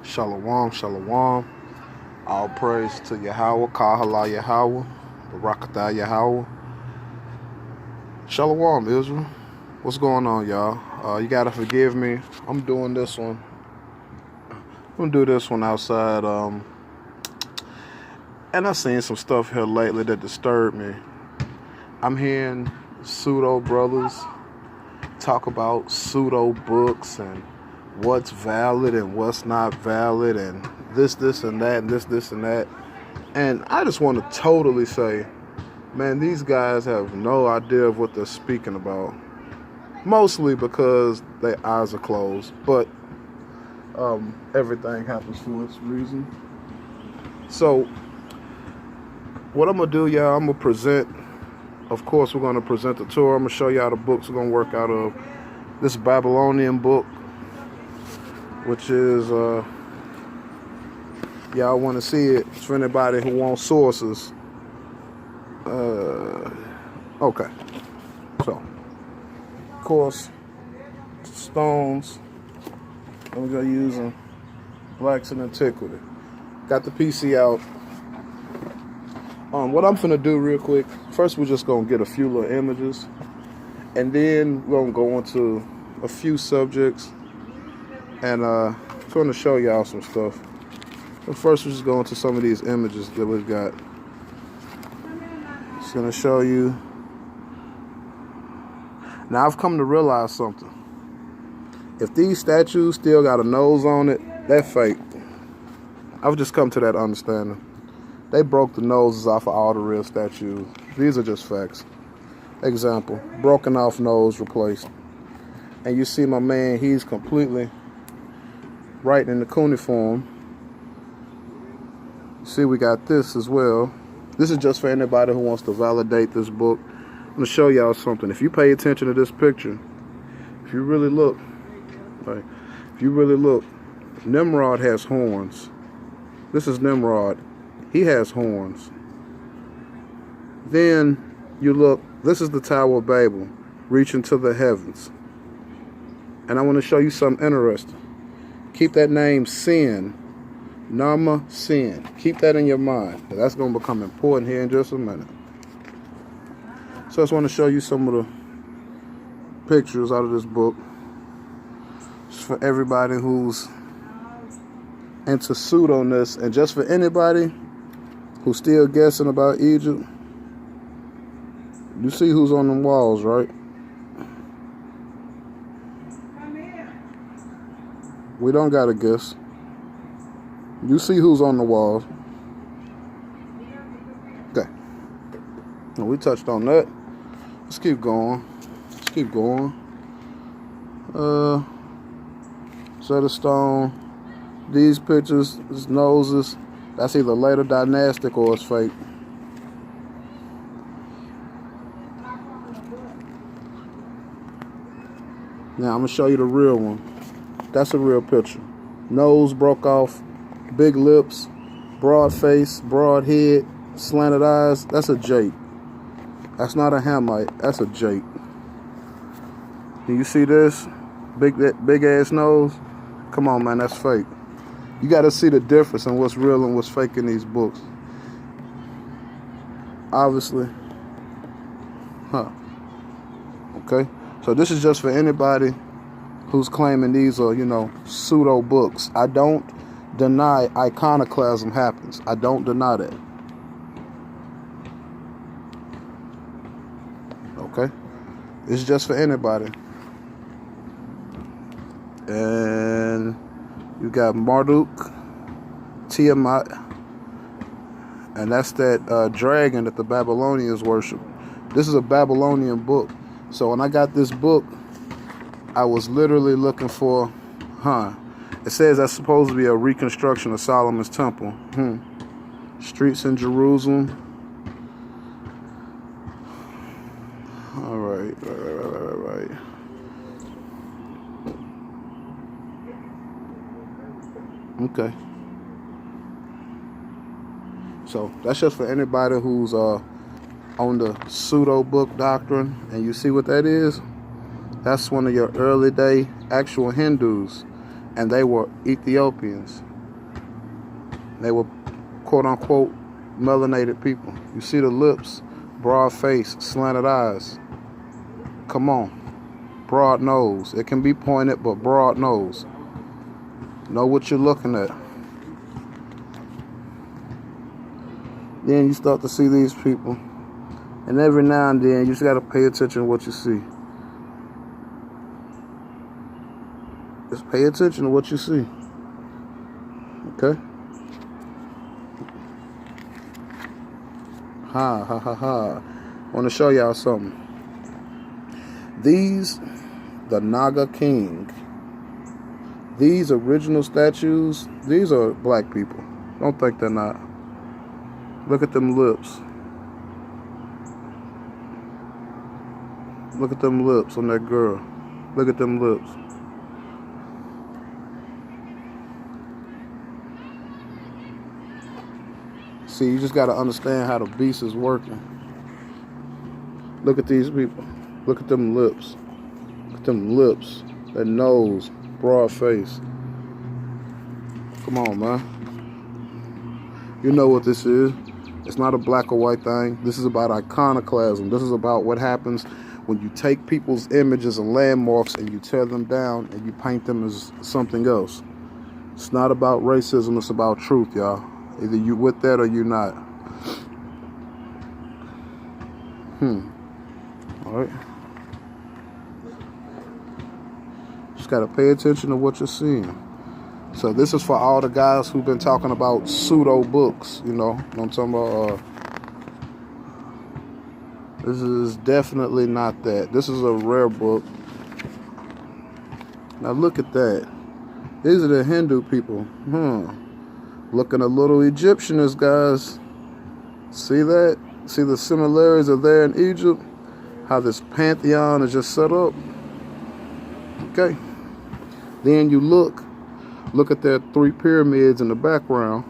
Shalom, shalom. All praise to Yahweh, Kahala Yahweh, Barakatah Yahweh. Shalom, Israel. What's going on, y'all? You gotta forgive me. I'm doing this one. I'm gonna do this one outside. And I've seen some stuff here lately that disturbed me. I'm hearing pseudo brothers talk about pseudo books and what's valid and what's not valid and this and that and this and that. And I just want to totally say, man, these guys have no idea of what they're speaking about. Mostly because their eyes are closed. But everything happens for its reason. So what I'm going to do, y'all, I'm going to present. Of course, we're going to present the Torah. I'm going to show y'all the books we're going to work out of. This Babylonian book, which is, y'all want to see it. It's for anybody who wants sources. Okay. So, of course, stones. I'm going to use them. Blacks in Antiquity. Got the PC out. What I'm finna do real quick, first we're just gonna get a few little images, and then we're gonna go into a few subjects, and I'm gonna show y'all some stuff. But first we're just going to some of these images that we've got. Just gonna show you. Now I've come to realize something. If these statues still got a nose on it, they're fake. I've just come to that understanding. They broke the noses off of all the real statues. These are just facts. Example, broken off nose replaced. And you see my man, he's completely right in the cuneiform. See, we got this as well. This is just for anybody who wants to validate this book. I'm going to show y'all something. If you pay attention to this picture, if you really look, Nimrod has horns. This is Nimrod. He has horns. Then you look, this is the Tower of Babel, reaching to the heavens. And I want to show you something interesting. Keep that name Sin, Nama Sin. Keep that in your mind. That's going to become important here in just a minute. So I just want to show you some of the pictures out of this book. Just for everybody who's into pseudo-ness, and just for anybody who's still guessing about Egypt. You see who's on them walls, right? We don't gotta guess. You see who's on the walls. Okay. And we touched on that. Let's keep going. Set of stone. These pictures, his noses. That's either later dynastic or it's fake. Now I'm gonna show you the real one. That's a real picture. Nose broke off, big lips, broad face, broad head, slanted eyes. That's a jade. That's not a Hamite. That's a jade. Do you see this? Big ass nose. Come on, man. That's fake. You got to see the difference in what's real and what's fake in these books. Obviously. Okay? So this is just for anybody who's claiming these are, pseudo books. I don't deny iconoclasm happens. I don't deny that. Okay? It's just for anybody. And you got Marduk, Tiamat, and that's that dragon that the Babylonians worship. This is a Babylonian book. So when I got this book, I was literally looking for, it says that's supposed to be a reconstruction of Solomon's temple. Streets in Jerusalem. All right. Okay. So that's just for anybody who's on the pseudo book doctrine, and you see what that is? That's one of your early day actual Hindus, and they were Ethiopians. They were quote unquote melanated people. You see the lips, broad face, slanted eyes. Come on. Broad nose. It can be pointed, but broad nose. Know what you're looking at. Then you start to see these people. And every now and then, you just got to pay attention to what you see. Just pay attention to what you see. Okay? Ha, ha, ha, ha. I want to show y'all something. These, the Naga King, these original statues, these are black people. Don't think they're not. Look at them lips. Look at them lips on that girl. Look at them lips. See, you just got to understand how the beast is working. Look at these people. Look at them lips. Look at them lips. That nose. Broad face. Come on, man. You know what this is. It's not a black or white thing. This is about iconoclasm. This is about what happens when you take people's images and landmarks and you tear them down and you paint them as something else. It's not about racism. It's about truth, y'all. Either you with that or you not. All right. Just got to pay attention to what you're seeing. So this is for all the guys who've been talking about pseudo books, you know what I'm talking about? This is definitely not that. This is a rare book. Now look at that. These are the Hindu people. Looking a little Egyptianist, guys. See that? See the similarities are there in Egypt? How this pantheon is just set up? Okay. Then you look at their 3 pyramids in the background,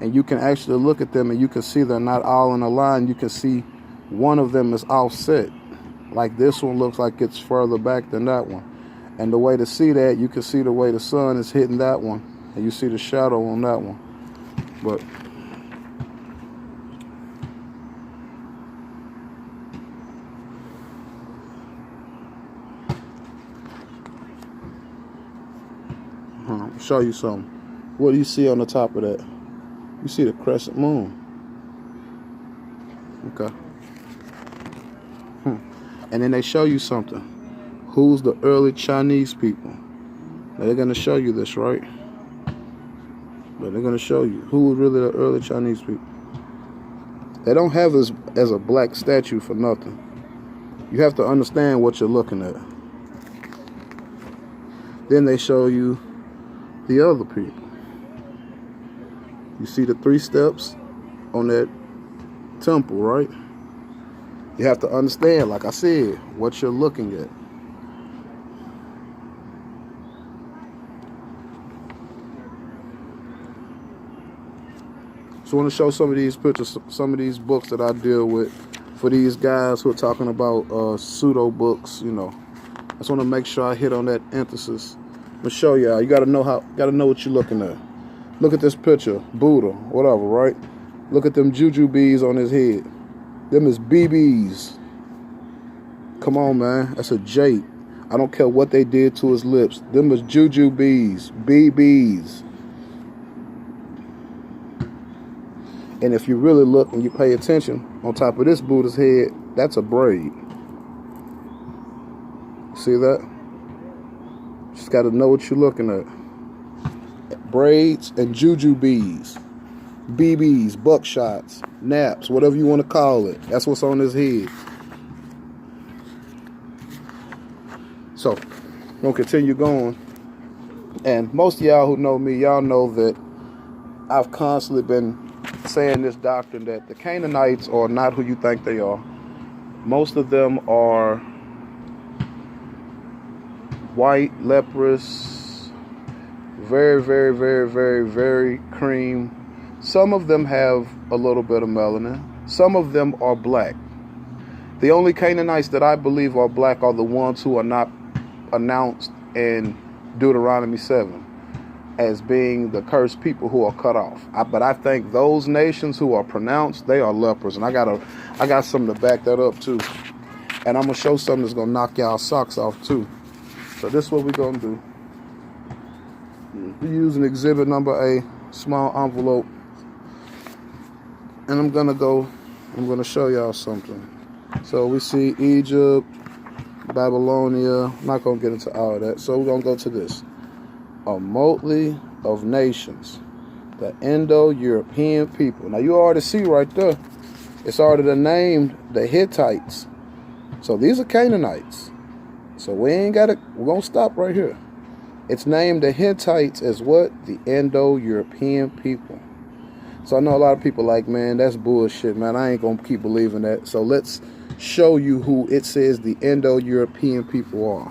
and you can actually look at them and you can see they're not all in a line. You can see one of them is offset. Like this one looks like it's further back than that one. And the way to see that, you can see the way the sun is hitting that one, and you see the shadow on that one. But I'll show you something. What do you see on the top of that? You see the crescent moon. Okay. And then they show you something. Who's the early Chinese people? Now they're going to show you this, right? But they're going to show you who was really the early Chinese people. They don't have this as a black statue for nothing. You have to understand what you're looking at. Then they show you the other people. You see the 3 steps on that temple, right? You have to understand, like I said, what you're looking at. So I want to show some of these pictures, some of these books that I deal with for these guys who are talking about pseudo books, you know. I just want to make sure I hit on that emphasis. I'm gonna show y'all. You gotta know what you're looking at. Look at this picture, Buddha, whatever, right? Look at them juju bees on his head. Them is BBs. Come on, man. That's a jade. I don't care what they did to his lips. Them is juju bees, BBs. And if you really look and you pay attention, on top of this Buddha's head, that's a braid. See that? Just got to know what you're looking at. Braids and juju bees. BBs, buckshots, naps, whatever you want to call it. That's what's on his head. So, I'm going to continue going. And most of y'all who know me, y'all know that I've constantly been saying this doctrine that the Canaanites are not who you think they are. Most of them are white, leprous, very, very, very, very, very cream. Some of them have a little bit of melanin. Some of them are black. The only Canaanites that I believe are black are the ones who are not announced in Deuteronomy 7. as being the cursed people who are cut off. But I think those nations who are pronounced, they are lepers. And I got something to back that up too. And I'm going to show something that's going to knock y'all socks off too. So this is what we're going to do. We're using exhibit number A, small envelope. And I'm going to show y'all something. So we see Egypt, Babylonia. I'm not going to get into all of that. So we're going to go to this. A motley of nations, the Indo-European people. Now you already see right there, it's already named the Hittites. So these are Canaanites. So we're going to stop right here. It's named the Hittites as what? The Indo-European people. So I know a lot of people like, man, that's bullshit, man. I ain't going to keep believing that. So let's show you who it says the Indo-European people are.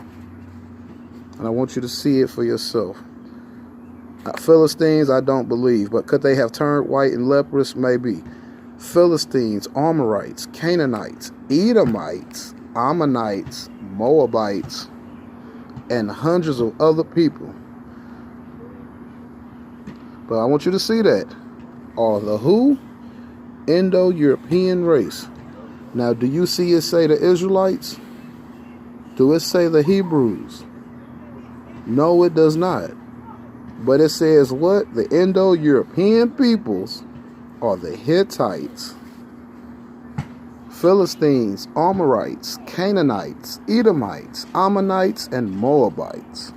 And I want you to see it for yourself. Philistines, I don't believe. But could they have turned white and leprous? Maybe. Philistines, Amorites, Canaanites, Edomites, Ammonites, Moabites, and hundreds of other people. But I want you to see that. Are the who? Indo-European race. Now, do you see it say the Israelites? Do it say the Hebrews? No, it does not. But it says what? The Indo-European peoples are the Hittites, Philistines, Amorites, Canaanites, Edomites, Ammonites, and Moabites.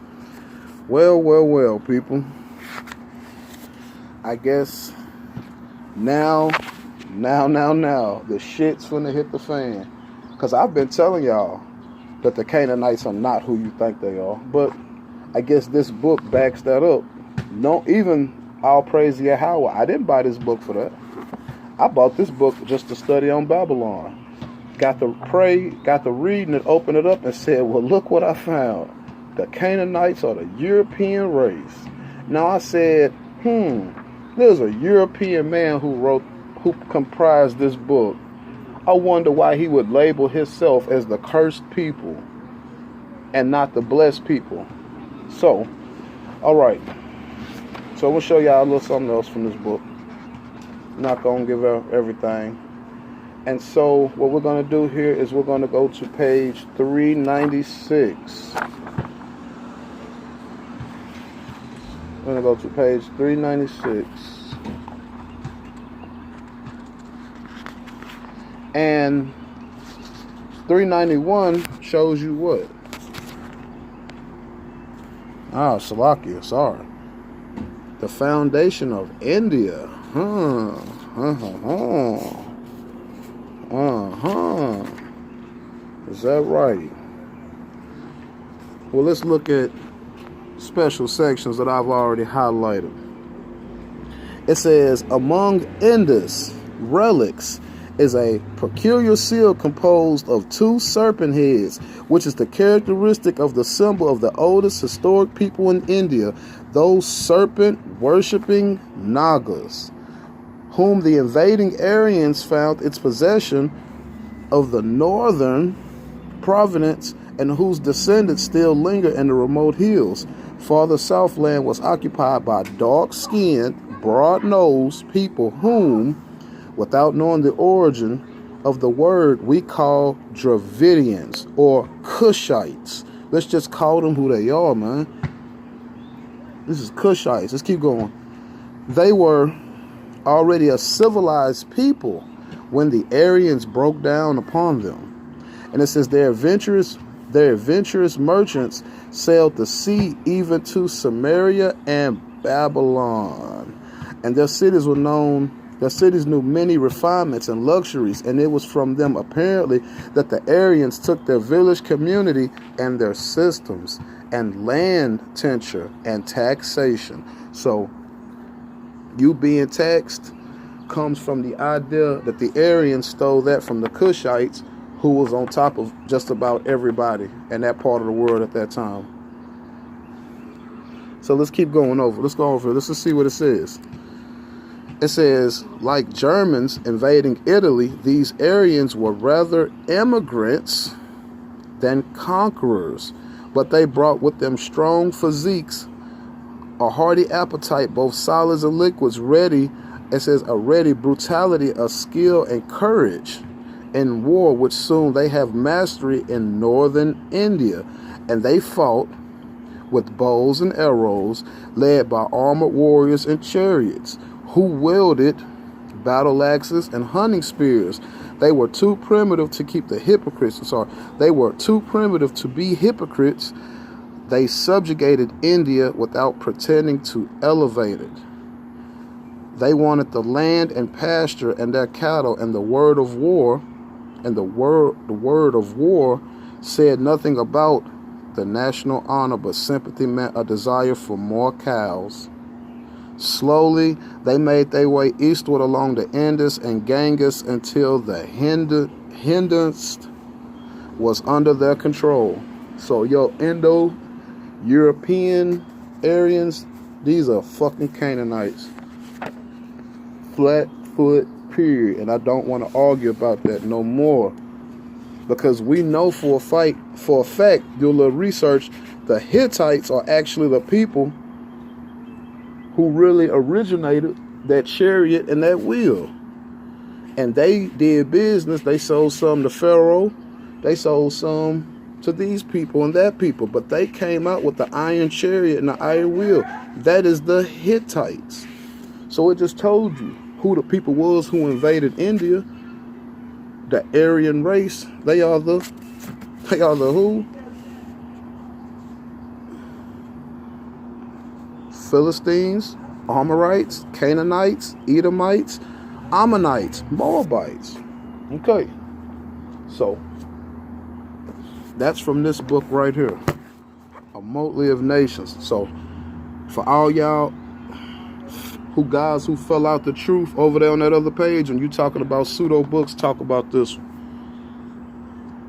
Well, people. I guess now, the shit's finna hit the fan. Because I've been telling y'all that the Canaanites are not who you think they are. But I guess this book backs that up. No, even all praise to Yahweh. I didn't buy this book for that. I bought this book just to study on Babylon. Got to pray, got to read, and open it up and said, well, look what I found. The Canaanites are the European race. Now I said, there's a European man who comprised this book. I wonder why he would label himself as the cursed people and not the blessed people. So, all right. So I'm going to show y'all a little something else from this book. I'm not going to give out everything. And so what we're going to do here is we're going to go to page 396. We're going to go to page 396. And 391 shows you what? Salakia, sorry. The foundation of India. Is that right? Well, let's look at special sections that I've already highlighted. It says, among Indus relics is a peculiar seal composed of 2 serpent heads, which is the characteristic of the symbol of the oldest historic people in India, those serpent-worshipping Nagas, whom the invading Aryans found its possession of the northern province and whose descendants still linger in the remote hills. Farther southland was occupied by dark-skinned, broad-nosed people whom, without knowing the origin of the word, we call Dravidians or Cushites. Let's just call them who they are, man. This is Cushites. Let's keep going. They were already a civilized people when the Aryans broke down upon them. And it says their adventurous merchants sailed the sea even to Samaria and Babylon. And their cities knew many refinements and luxuries, and it was from them apparently that the Aryans took their village community and their systems and land tenure and taxation. So you being taxed comes from the idea that the Aryans stole that from the Cushites, who was on top of just about everybody in that part of the world at that time. So let's keep going over. Let's go over. Let's just see what it says. It says, like Germans invading Italy, these Aryans were rather immigrants than conquerors, but they brought with them strong physiques A hearty appetite, both solids and liquids, ready, it says a ready brutality, a skill and courage in war, which soon they have mastery in northern India. And they fought with bows and arrows, led by armored warriors and chariots, who wielded battle axes and hunting spears. They were too primitive to keep the hypocrites. They were too primitive to be hypocrites. They subjugated India without pretending to elevate it. They wanted the land and pasture and their cattle, and the word of war, said nothing about the national honor, but sympathy meant a desire for more cows. Slowly, they made their way eastward along the Indus and Ganges until the Hindus was under their control. So, Indo-European Aryans, these are fucking Canaanites. Flat foot, period. And I don't want to argue about that no more. Because we know for a fact, do a little research, the Hittites are actually the people who really originated that chariot and that wheel. And they did business. They sold some to Pharaoh. They sold some to these people and that people. But they came out with the iron chariot and the iron wheel. That is the Hittites. So it just told you who the people was who invaded India. The Aryan race. They are the who? Philistines, Amorites, Canaanites, Edomites, Ammonites, Moabites. Okay. So, that's from this book right here. A Motley of Nations. So, for all y'all who fell out the truth over there on that other page, and you talking about pseudo books, talk about this one.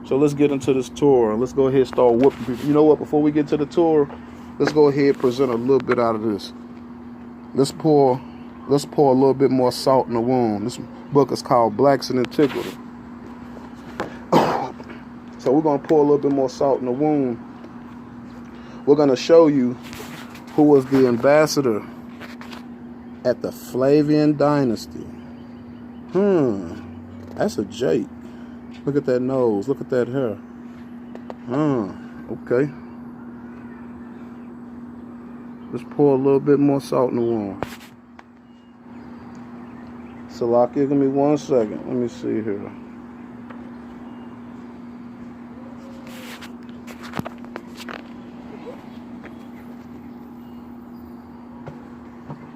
So let's get into this tour, and let's go ahead and start whooping people. You know what? Before we get to the tour, let's go ahead and present a little bit out of this. Let's pour a little bit more salt in the wound. This book is called Blacks in Antiquity. So we're going to pour a little bit more salt in the wound. We're going to show you who was the ambassador at the Flavian dynasty. That's a Jake. Look at that nose. Look at that hair. Okay. Let's pour a little bit more salt in the wound. Salakia, give me 1 second. Let me see here.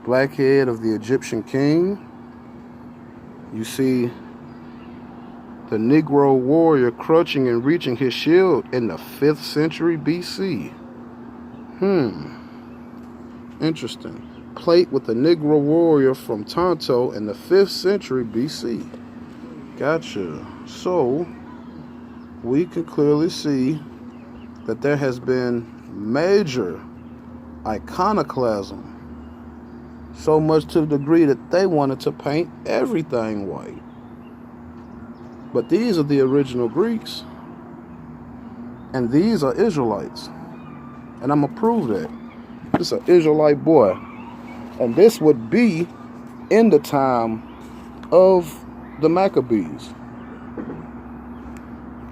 Black head of the Egyptian king. You see the Negro warrior crouching and reaching his shield in the 5th century BC. Interesting. Plate with the Negro warrior from Tonto in the 5th century BC. Gotcha. So, we can clearly see that there has been major iconoclasm. So much to the degree that they wanted to paint everything white. But these are the original Greeks. And these are Israelites. And I'm going to prove that. This is an Israelite boy. And this would be in the time of the Maccabees.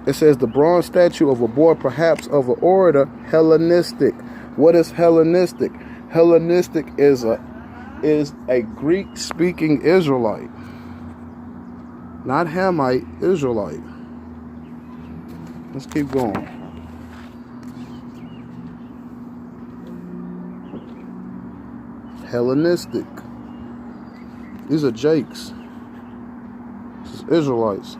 It says the bronze statue of a boy, perhaps of an orator, Hellenistic. What is Hellenistic? Hellenistic is a Greek-speaking Israelite. Not Hamite, Israelite. Let's keep going. Hellenistic. These are Jakes. This is Israelites.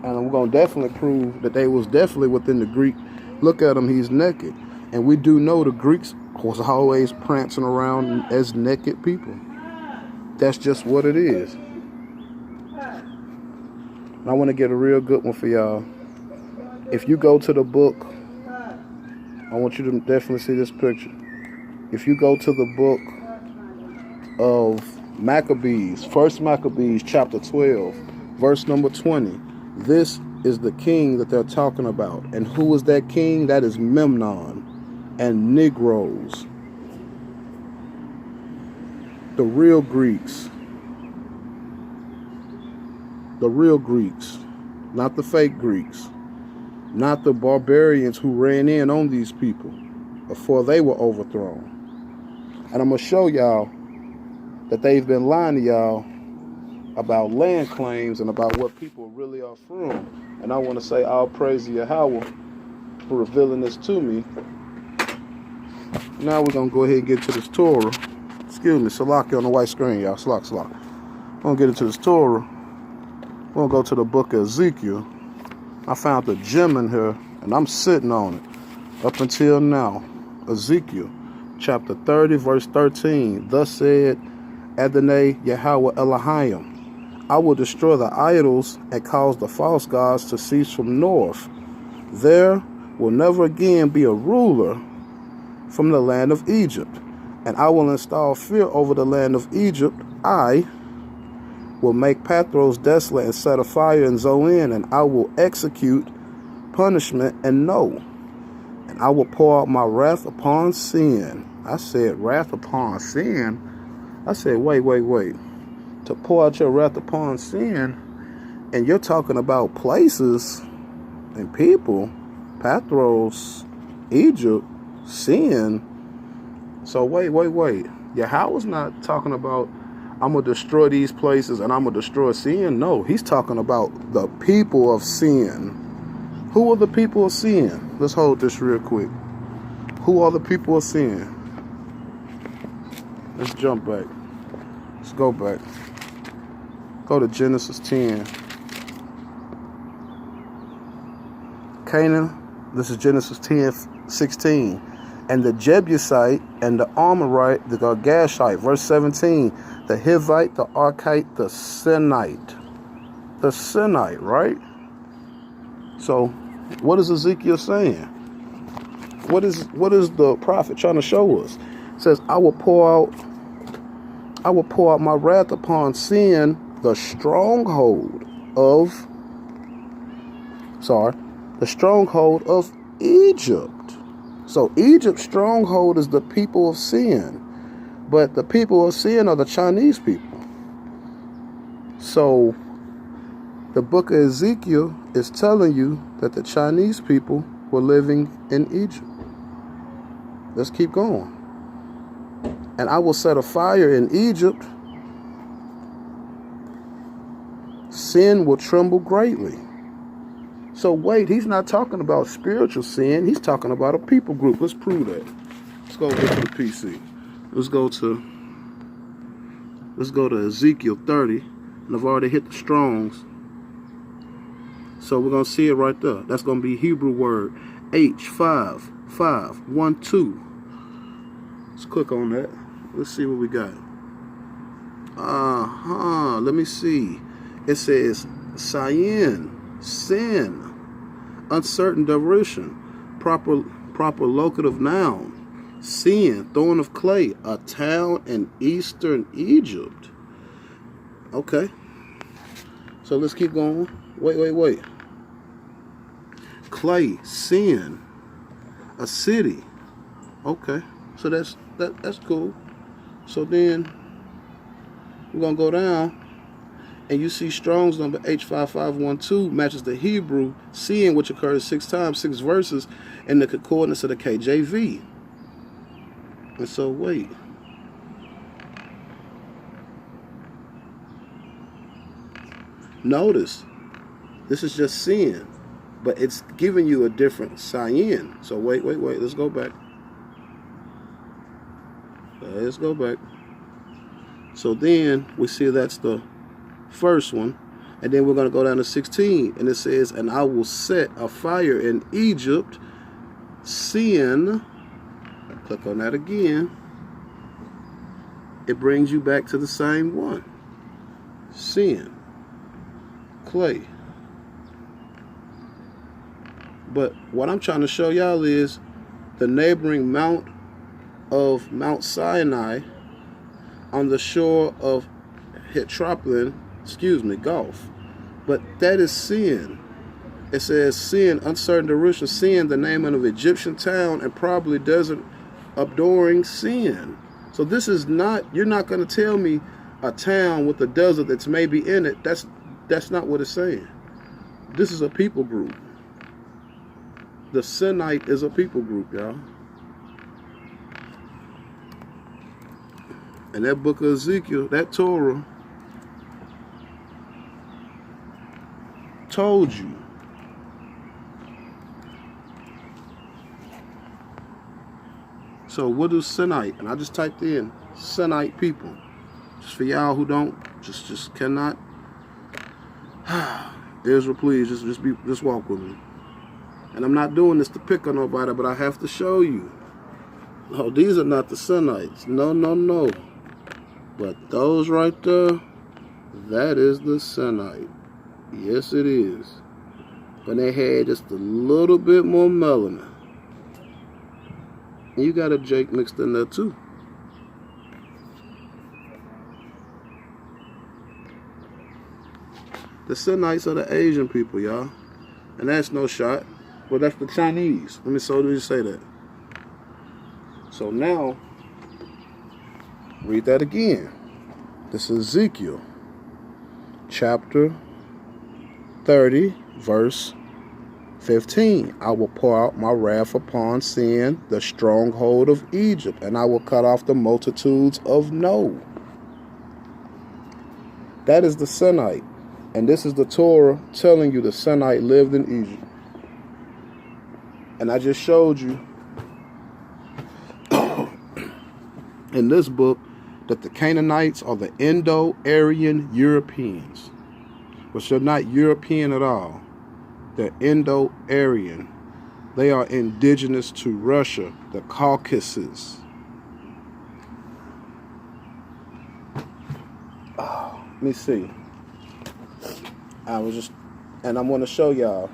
And I'm going to definitely prove that they was definitely within the Greek. Look at him, he's naked. And we do know the Greeks was always prancing around as naked people. That's just what it is. And I want to get a real good one for y'all. If you go to the book, I want you to definitely see this picture. If you go to the book of Maccabees, 1 Maccabees chapter 12, verse number 20, this is the king that they're talking about. And who is that king? That is Memnon and Negroes. The real Greeks. The real Greeks. Not the fake Greeks. Not the barbarians who ran in on these people before they were overthrown. And I'm going to show y'all that they've been lying to y'all about land claims and about what people really are from. And I want to say all praise to Yahweh for revealing this to me. Now we're going to go ahead and get to this Torah. Excuse me, Salaki on the white screen, y'all. Salak. I'm going to get into this Torah. We're going to go to the book of Ezekiel. I found the gem in here, and I'm sitting on it up until now. Ezekiel, chapter 30, verse 13. Thus said Adonai Yahweh Elohim, I will destroy the idols and cause the false gods to cease from north. There will never again be a ruler from the land of Egypt. And I will install fear over the land of Egypt. I will make Pathros desolate and set a fire in Zoan, and I will execute punishment and No. And I will pour out my wrath upon sin. I said wrath upon sin. I said, wait. To pour out your wrath upon sin, and you're talking about places and people, Pathros, Egypt, sin. So wait. Yahweh's not talking about I'm going to destroy these places and I'm going to destroy sin. No, he's talking about the people of sin. Who are the people of sin? Let's hold this real quick. Who are the people of sin? Let's jump back. Let's go back. Go to Genesis 10. Canaan, this is Genesis 10:16. And the Jebusite and the Amorite, the Girgashite, verse 17, the Hivite, the Archite, the Sinite. The Sinite, right? So, what is Ezekiel saying? What is the prophet trying to show us? It says, I will pour out my wrath upon sin, the stronghold of Egypt. So Egypt's stronghold is the people of sin. But the people of sin are the Chinese people. So the book of Ezekiel is telling you that the Chinese people were living in Egypt. Let's keep going. And I will set a fire in Egypt. Sin will tremble greatly. So wait, he's not talking about spiritual sin. He's talking about a people group. Let's prove that. Let's go over to the PC. Let's go to Ezekiel 30. And I've already hit the Strongs. So we're going to see it right there. That's going to be Hebrew word H5512. Let's click on that. Let's see what we got. Let me see. It says Cyan, sin, uncertain duration, proper locative noun, sin, thorn of clay, a town in eastern Egypt. Okay. So let's keep going. Wait. Clay, sin, a city. Okay. So that's cool. So then we're gonna go down, and you see Strong's number H5512 matches the Hebrew sin, which occurs 6 times, 6 verses, in the concordance of the KJV. And so wait. Notice, this is just sin, but it's giving you a different cyan. So wait. Let's go back. So then we see that's the first one. And then we're going to go down to 16. And it says, and I will set a fire in Egypt. Sin. Click on that again. It brings you back to the same one. Sin. Clay. But what I'm trying to show y'all is the neighboring mount of Mount Sinai on the shore of Gulf. But that is sin. It says Sin, uncertain direction, Sin, the name of an Egyptian town and probably desert abdoring Sin. So this is not, you're not going to tell me a town with a desert that's maybe in it. That's not what it's saying. This is a people group. The Sinite is a people group, y'all. And that book of Ezekiel, that Torah, told you. So what is Sinite? And I just typed in Sinite people. Just for y'all who don't, just cannot. Israel, please, just walk with me. And I'm not doing this to pick on nobody, but I have to show you. No, these are not the Sinites. No, no, no. But those right there, that is the Sinite. Yes, it is. But they had just a little bit more melanin. And you got a Jake mixed in there too. The Sinites are the Asian people, y'all. And that's no shot. Well, that's the Chinese. Let me say that. So now, read that again. This is Ezekiel, chapter 30, verse 15. I will pour out my wrath upon Sin, the stronghold of Egypt, and I will cut off the multitudes of No. That is the Sinite. And this is the Torah telling you the Sinite lived in Egypt. And I just showed you in this book that the Canaanites are the Indo-Aryan Europeans, which are not European at all. They're Indo-Aryan. They are indigenous to Russia, the Caucasus. Let me see. And I'm going to show y'all.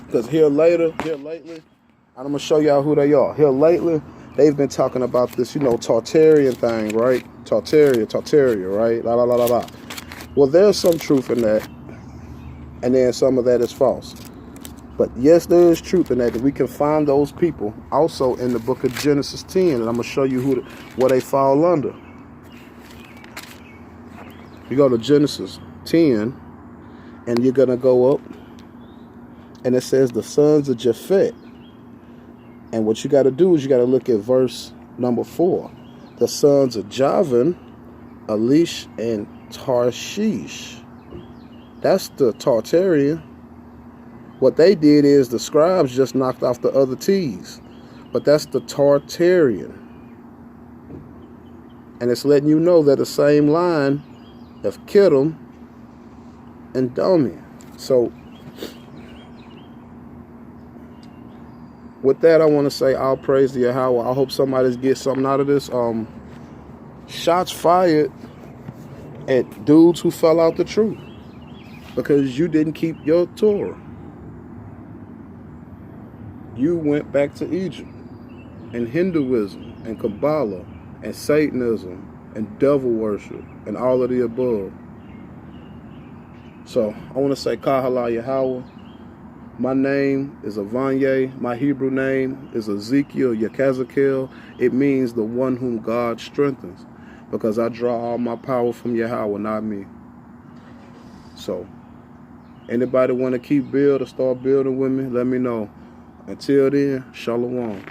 Because here lately, I'm going to show y'all who they are. Here lately, they've been talking about this, Tartarian thing, right? Tartaria, right? La, la, la, la, la. Well, there's some truth in that. And then some of that is false. But yes, there is truth in that. We can find those people also in the book of Genesis 10. And I'm going to show you what they fall under. You go to Genesis 10. And you're going to go up. And it says the sons of Japhet. And what you got to do is you got to look at verse number 4. The sons of Javan, Elish, and Tarshish. That's the Tartarian. What they did is the scribes just knocked off the other T's. But that's the Tartarian. And it's letting you know that the same line of Kittim and Domi. So with that, I want to say all praise to Yahweh. I hope somebody gets something out of this. Shots fired at dudes who fell out the truth because you didn't keep your Torah. You went back to Egypt and Hinduism and Kabbalah and Satanism and devil worship and all of the above. So I want to say Kahala Yahweh. My name is Avanye. My Hebrew name is Ezekiel Yakazakel. It means the one whom God strengthens, because I draw all my power from Yahweh, not me. So anybody want to keep build or start building with me, let me know. Until then, Shalom.